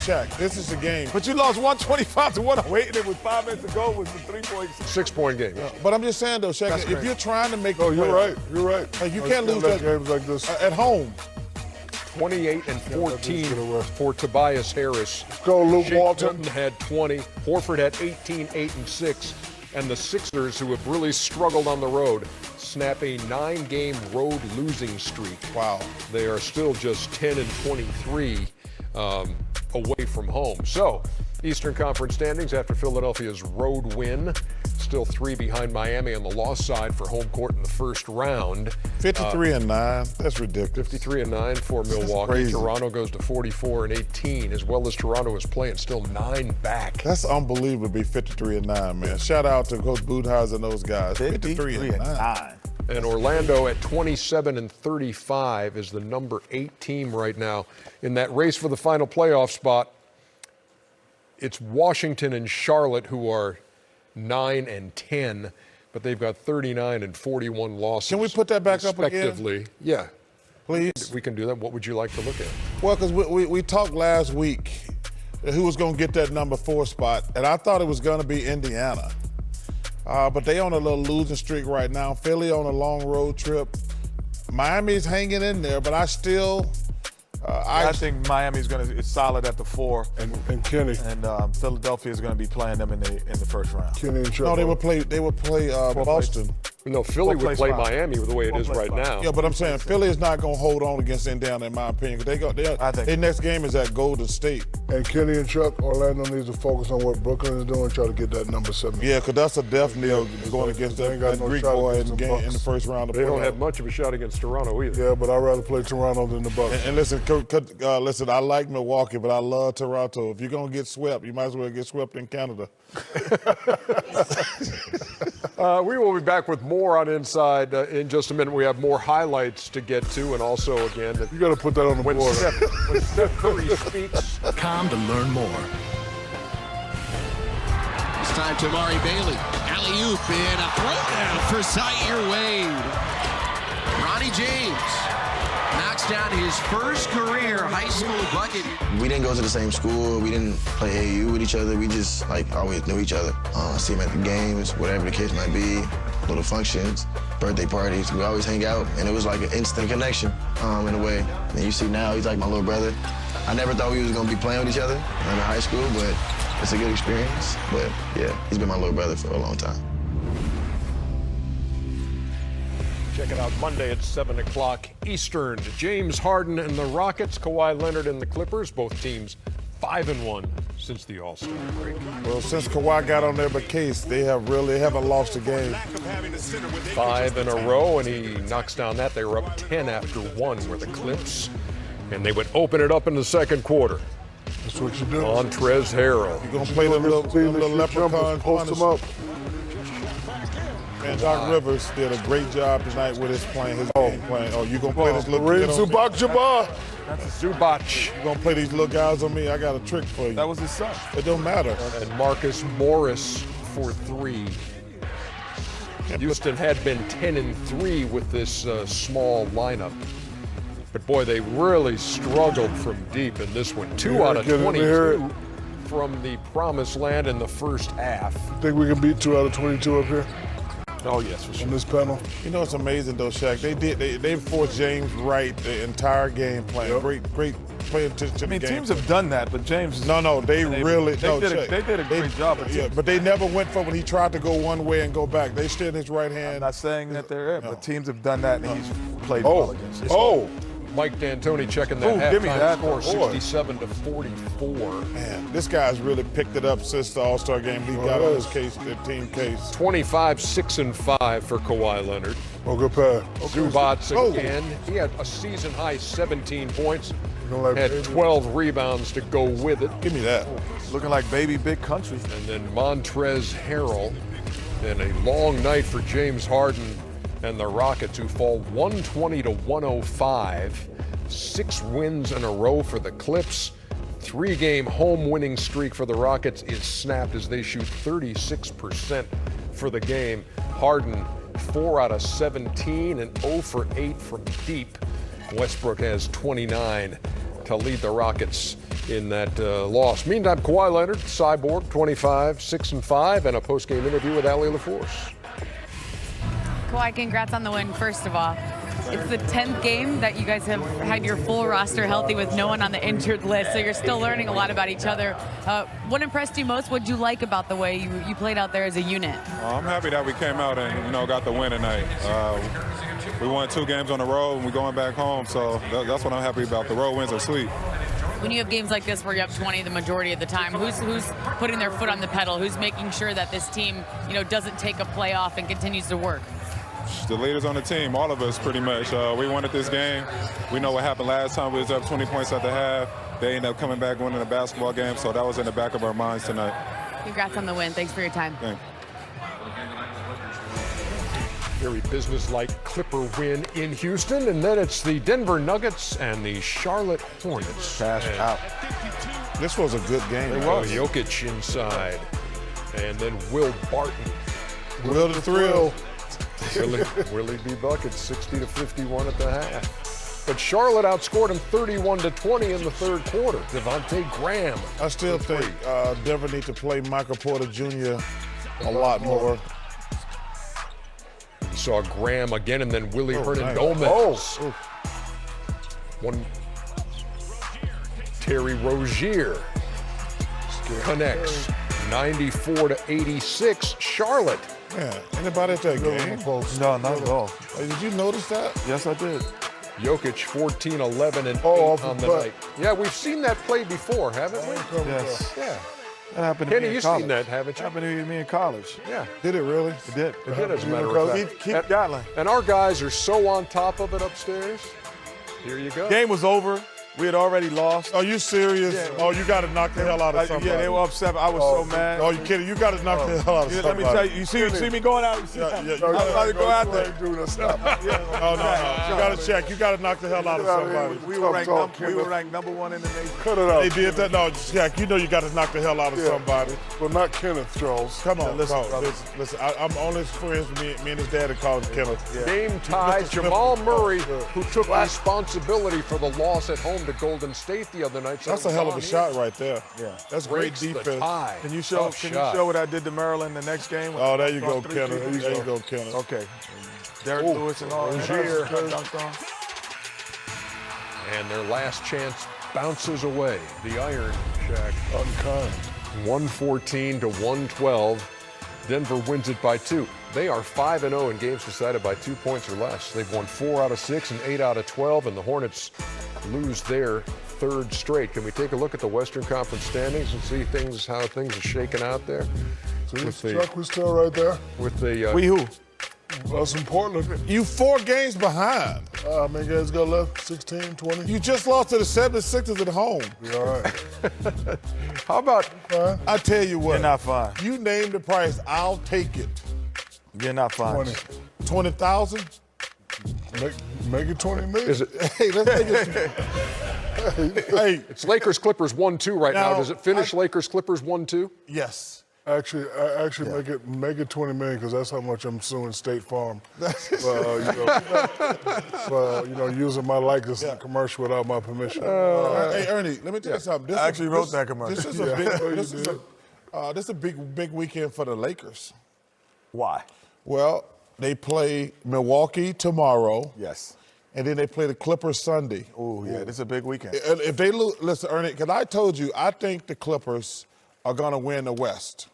Shaq, this is the game. But you lost 125 to 108, and it was 5 minutes to go. It was a 3-point. 6-point game. But I'm just saying, though, Shaq, if you're trying to make Oh, you're right. You're right. Like, you can't lose that games like this at home. 28 and 14 for Tobias Harris. Go, Luke Shake Walton. Milton had 20. Horford had 18, 8 and 6. And the Sixers, who have really struggled on the road, snap a 9-game road losing streak. Wow. They are still just 10 and 23 away from home. So, Eastern Conference standings after Philadelphia's road win. Still 3 behind Miami on the loss side for home court in the first round. 53-9. That's ridiculous. 53-9 for Milwaukee. Crazy. Toronto goes to 44-18, as well as Toronto is playing still 9 back. That's unbelievable to be 53-9, man. Shout out to Coach Budenholzer and those guys. 53-9. And Orlando at 27-35 is the number 8 team right now in that race for the final playoff spot. It's Washington and Charlotte who are 9 and 10, but they've got 39 and 41 losses. Can we put that back up again? Respectively. Yeah. Please. We can do that. What would you like to look at? Well, because we talked last week who was going to get that number 4 spot, and I thought it was going to be Indiana. But they on a little losing streak right now. Philly on a long road trip. Miami's hanging in there, but I still... I think Miami's is solid at the 4, And Kenny. and Philadelphia is going to be playing them in the first round. Kenny and Chuck. No, they would play Boston. No, Philly would play spot. Miami the way it is right now. Yeah, but I'm saying Philly is not going to hold on against Indiana, in my opinion. Their next game is at Golden State. And Kenny and Chuck, Orlando needs to focus on what Brooklyn is doing, try to get that number 7. Yeah, because that's a death knell going against They that ain't got no Greek shot boy against in the Bucks. the first round of They don't playoffs. have much of a shot against Toronto either. Yeah, but I'd rather play Toronto than the Bucks. And listen, listen, I like Milwaukee, but I love Toronto. If you're going to get swept, you might as well get swept in Canada. We will be back with more on Inside in just a minute. We have more highlights to get to, and also, again, You got to put that on the when board. Steph Curry speaks. .com to learn more. It's time to Amari Bailey. Alley-oop and a throwdown for Zaire Wade. Bronny James knocks down his first career high school bucket. We didn't go to the same school. We didn't play AAU with each other. We just always knew each other. See him at the games, whatever the case might be, little functions, birthday parties. We always hang out, and it was like an instant connection in a way. And you see now, he's like my little brother. I never thought we was gonna be playing with each other in high school, but it's a good experience. But yeah, he's been my little brother for a long time. Check it out Monday at 7 o'clock Eastern. James Harden and the Rockets, Kawhi Leonard and the Clippers, both teams 5-1 since the All-Star break. Well, since Kawhi got on their case, they haven't lost a game. 5 in a row, and he knocks down that. They were up 10 after 1 were the Clips, and they would open it up in the second quarter. That's what you do. Montrezl Harrell. You're going to play the little leprechaun Post them up. Man, Doc Rivers did a great job tonight with his game plan. Oh, you going to play this little Reed kid on me? Zubac-Jabbar. Zubac. You going to play these little guys on me? I got a trick for you. That was his son. It don't matter. And Marcus Morris for 3. Houston had been 10-3 with this small lineup. But boy, they really struggled from deep in this one. 2 out of 22 from the promised land in the first half. Think we can beat 2 out of 22 up here Oh, yes, for sure. on this panel? You know, it's amazing, though, Shaq. They forced James right the entire game plan. Yep. Great paying attention to the game. Teams have done that, but James. No, they did a great job. But they never went for when he tried to go one way and go back. They stood his right I'm hand. not saying that they're it, but teams have done that, and he's played Oh, well against it. oh. Mike D'Antoni checking that Ooh, give me halftime that. score, Boy. 67-44. Man, this guy's really picked it up since the All-Star game. He got on his case, the team case. 25, 6, and 5 for Kawhi Leonard. Oh, good pass. Zubac again. He had a season-high 17 points. Had 12 rebounds to go with it. Give me that. Looking like baby big country. And then Montrezl Harrell. And a long night for James Harden and the Rockets, who fall 120-105. 6 wins in a row for the Clips. 3-game home winning streak for the Rockets is snapped as they shoot 36% for the game. Harden 4 out of 17 and 0 for 8 from deep. Westbrook has 29 to lead the Rockets in that loss. Meantime, Kawhi Leonard, Cyborg, 25, 6-5, and a post-game interview with Allie LaForce. Kawhi, congrats on the win, first of all. It's the 10th game that you guys have had your full roster healthy with no one on the injured list, so you're still learning a lot about each other. What impressed you most? What did you like about the way you played out there as a unit? I'm happy that we came out and, got the win tonight. We won 2 games on the road and we're going back home, so that's what I'm happy about. The road wins are sweet. When you have games like this where you're up 20 the majority of the time, who's putting their foot on the pedal? Who's making sure that this team, doesn't take a play off and continues to work? The leaders on the team, all of us pretty much. We wanted this game. We know what happened last time. We was up 20 points at the half. They ended up coming back winning a basketball game, so that was in the back of our minds tonight. Congrats on the win. Thanks for your time. Thanks. Very businesslike Clipper win in Houston, and then it's the Denver Nuggets and the Charlotte Hornets. Cash out. This was a good game. It was. Jokic inside, and then Will Barton. Will the thrill. Willie B. Buckets, 60-51 at the half. But Charlotte outscored him 31-20 in the third quarter. Devontae Graham. I still think Denver need to play Michael Porter Jr. a lot more. You saw Graham again, and then Willie Hernandez. One. Terry Rozier connects 94-86. Charlotte. Man, anybody at that game? No, not at all. Did you notice that? Yes, I did. Jokic 14, 11, and 8 on the night. Yeah, we've seen that play before, haven't we? Yes. Yeah. That happened to Kenny, me in you've college. seen that, haven't you? Happened to me in college. Yeah. Did it really? It did. It did, as a matter of fact. Keep Gatlin. And our guys are so on top of it upstairs. Here you go. Game was over. We had already lost. Are you serious? Yeah. Oh, you got to knock the hell out of somebody. Yeah, they were upset. I was so mad. Oh, you kidding? You got to knock the hell out of Yeah, somebody. let me tell you. You see me going out? Yeah. I was about to go out there. Oh, no. You got to check. You got to knock the hell out of somebody. We were ranked number 1 in the nation. Cut it out. They did that? No, Jack, you know you got to knock the hell out of somebody. Well, not Kenneth, Charles. Come on, listen, listen. I'm only friends with me and his dad that called him Kenneth. Game tied. Jamal Murray, who took responsibility for the loss at home to Golden State the other night. That's a hell of a shot right there. Yeah. That's great Breaks the defense. tie. Can you show what I did to Maryland the next game? Oh, there you go, 3 Kenneth. people? There you go, Kenneth. Okay. Derek Lewis and all Rozier. dunked on. And their last chance bounces away. The Iron Shack. Unkind. 114-112. Denver wins it by 2. They are 5-0 in games decided by 2 points or less. They've won 4 out of 6 and 8 out of 12, and the Hornets lose their 3rd straight. Can we take a look at the Western Conference standings and see how things are shaking out there? Chuck was still right there. With the We who? Us in Portland. You 4 games behind. How many guys got left? 16, 20? You just lost to the 76ers at home. Yeah, all right. How about I tell you what. You're not fine. You name the price, I'll take it. You're not fine. 20. 20,000? Make it 20 million. is it? Hey, let's make it. Hey, It's Lakers Clippers 1-2 right now. Now, Does it finish Lakers Clippers 1-2? yes. Actually, make it 20 million because that's how much I'm suing State Farm. Using my likeness in a commercial without my permission. Hey, Ernie, let me tell you something. I actually wrote that commercial. This is a big weekend for the Lakers. Why? Well, they play Milwaukee tomorrow, Yes. and then they play the Clippers Sunday. Oh, yeah, this is a big weekend. And if they lose, listen, Ernie, because I told you, I think the Clippers are going to win the West.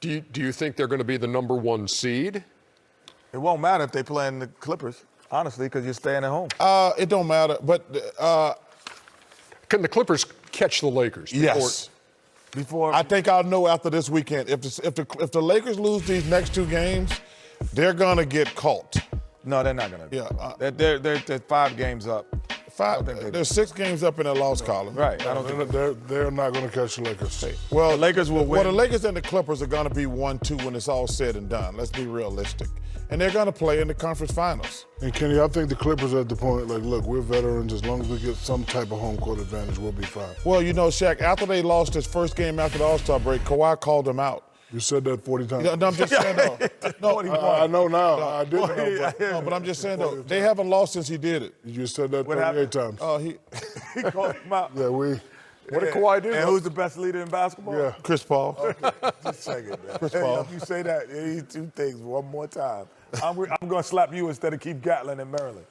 Do you think they're going to be the number 1 seed? It won't matter if they play in the Clippers, honestly, because you're staying at home. It don't matter, but Can the Clippers catch the Lakers? yes. Before I think I'll know after this weekend. If the Lakers lose these next 2 games, they're going to get caught. No, they're not going to. Yeah. They're 5 games up. There's 6 games up in the loss column. Right. I don't think They're not going to catch the Lakers. Well, the Lakers will win. Well, the Lakers and the Clippers are going to be 1-2 when it's all said and done. Let's be realistic. And they're going to play in the conference finals. And Kenny, I think the Clippers are at the point, like, look, we're veterans. As long as we get some type of home court advantage, we'll be fine. Well, Shaq, after they lost his first game after the All-Star break, Kawhi called them out. You said that 40 times. No, I'm just saying, though. No, I know now. I didn't know. no, but I'm just saying, though, they haven't lost since he did it. You just said that What 38 happened? times. Oh, he He called him out. Yeah, What did Kawhi do? And who's the best leader in basketball? yeah. Chris Paul. Just a second, man. Chris Hey, Paul. if you say that, these two things one more time, I'm going to slap you instead of keep Gatlin in Maryland.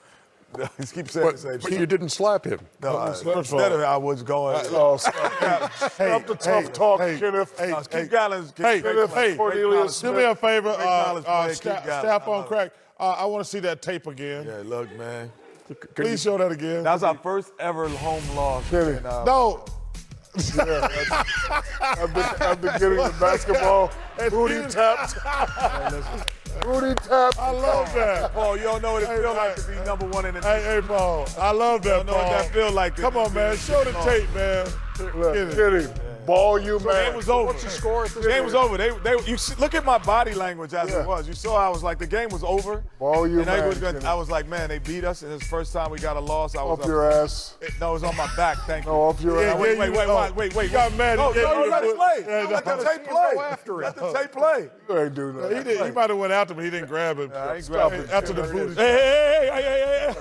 Just keep saying the same But shit. you didn't slap him. No, First of instead all- of I was going. Stop the tough talk, Kenneth. Keep Gatlin's. Hey, Cornelius do me a favor, Great college player, keep Gatlin. Staff I on love crack. I want to see that tape again. Yeah, look, man. Please show that again. That was our first ever home loss. Kenny. No. After getting the basketball, booty tapped. Booty tapped. I love that. Paul, you don't know what it feels like to be number one in the Hey, Paul. I love that, You don't know what Paul. that feel like. Come on, man. Show the tape, man. Look, Kenny, ball you, The man. game was over. What's the score at this The game was over. Look at my body language as it was. You saw I was like, the game was over. Ball you, And I man. was, I was like, man, they beat us, and it's the first time we got a loss. I was Off your ass. No, it was on my back. Thank you. No, off your Yeah, ass. Wait, yeah, wait. You got mad. No, He gave you let the it play. Yeah, Let the no. tape play. Go after Let it. the tape play. You ain't do nothing. He might have went after him. He didn't grab him. I ain't grabbing him. After the booty. Hey.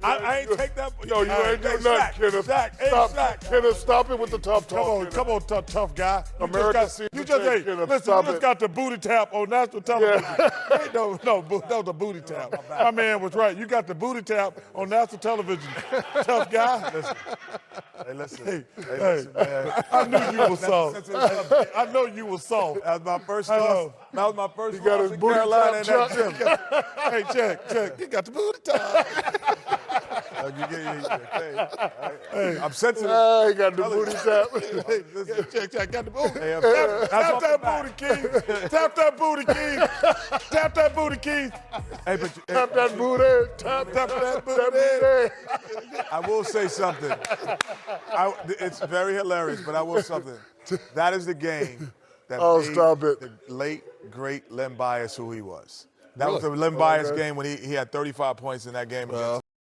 I ain't take that. Yo, you ain't do nothing, Kenneth. Stop. Kenneth, stop it with the tough talk. Come on, tough guy. America sees You the just, tape, hey, Kenneth. listen, Stop you just it. got the booty tap on national television. No, that was the booty tap. My man was right. You got the booty tap on national television. Tough guy. Hey, listen. Hey, man. I knew you were soft. I know you were soft. That was my first I loss. know. That was my first got loss his in booty Carolina in tap, that gym. Hey, check. You got the booty tap. I'm sensitive. He got the booty tap. Check. Got the booty. Hey, Tap off that the back. booty, Keith. Tap that booty, Keith. Tap that booty, Keith. Hey, but Tap that booty. Tap that booty. I will say something. It's very hilarious, but I will something. That is the game that made stop it. the late, great Len Bias who he was. That was the Len Bias game when he had 35 points in that game against